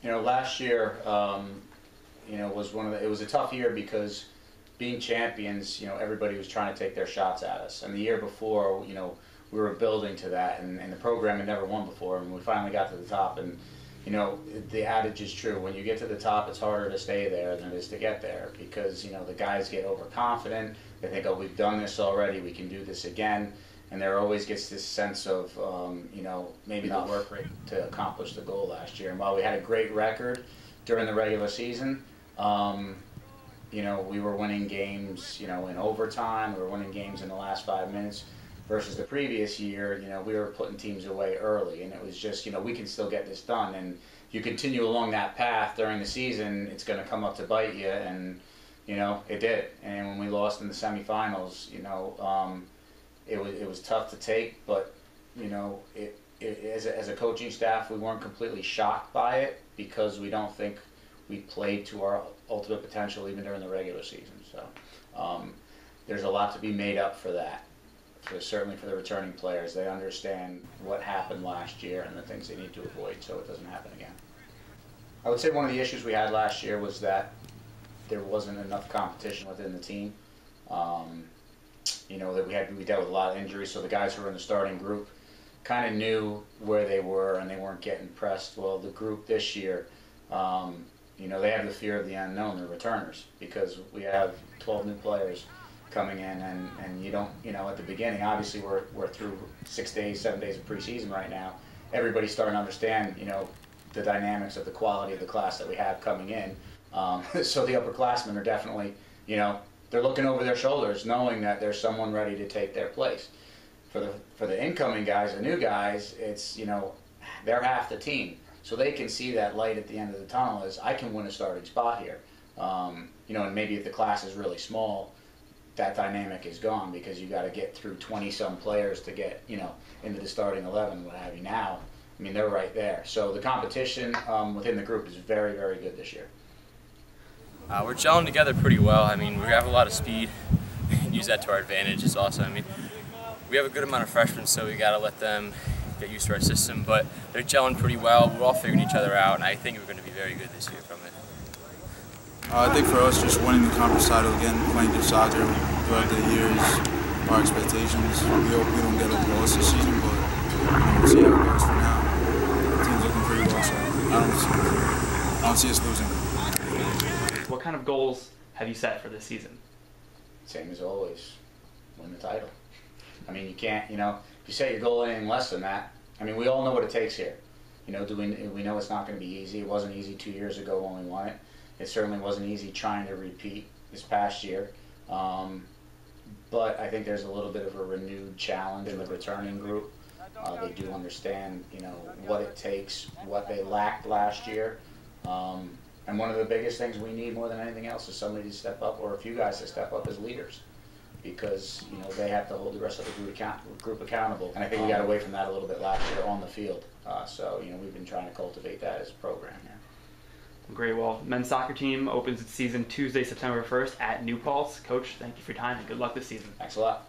Last year, was it was a tough year because being champions, everybody was trying to take their shots at us. And the year before, we were building to that, and the program had never won before, and we finally got to the top. And the adage is true: when you get to the top, it's harder to stay there than it is to get there, because the guys get overconfident. They think, oh, we've done this already, we can do this again. And there always gets this sense of, maybe not work rate to accomplish the goal last year. And while we had a great record during the regular season, we were winning games, in overtime. We were winning games in the last 5 minutes. Versus the previous year, we were putting teams away early. And it was just, we can still get this done. And you continue along that path during the season, it's going to come up to bite you. And, it did. And when we lost in the semifinals, it was tough to take, but as a coaching staff, we weren't completely shocked by it, because we don't think we played to our ultimate potential even during the regular season. So there's a lot to be made up for that. Certainly for the returning players, they understand what happened last year and the things they need to avoid so it doesn't happen again. I would say one of the issues we had last year was that there wasn't enough competition within the team. That we dealt with a lot of injuries, so the guys who were in the starting group kind of knew where they were and they weren't getting pressed. Well, the group this year, they have the fear of the unknown, the returners, because we have 12 new players coming in, and you don't, at the beginning, obviously we're through 6 days, 7 days of preseason right now. Everybody's starting to understand, the dynamics of the quality of the class that we have coming in. So the upperclassmen are definitely, they're looking over their shoulders, knowing that there's someone ready to take their place. For the incoming guys, the new guys, it's they're half the team, so they can see that light at the end of the tunnel as I can win a starting spot here. And maybe if the class is really small, that dynamic is gone, because you got to get through 20-some players to get into the starting 11, what have you. Now, they're right there. So the competition within the group is very, very good this year. We're gelling together pretty well. We have a lot of speed. We can use that to our advantage. It's awesome. We have a good amount of freshmen, so we got to let them get used to our system. But they're gelling pretty well. We're all figuring each other out, and I think we're going to be very good this year from it. I think for us, just winning the conference title again, playing good soccer throughout the years, our expectations. We hope we don't get a loss this season, but we'll see how it goes for now. The team's looking pretty well, so I don't see us losing. What kind of goals have you set for this season? Same as always, win the title. You can't, if you set your goal anything less than that, we all know what it takes here. We know it's not going to be easy. It wasn't easy 2 years ago when we won it. It certainly wasn't easy trying to repeat this past year. But I think there's a little bit of a renewed challenge in the returning group. They do understand, what it takes, what they lacked last year. And one of the biggest things we need more than anything else is somebody to step up, or a few guys to step up as leaders, because they have to hold the rest of the group accountable. And I think we got away from that a little bit last year on the field. So we've been trying to cultivate that as a program here. Great. Well, men's soccer team opens its season Tuesday, September 1st at New Paltz. Coach, thank you for your time and good luck this season. Thanks a lot.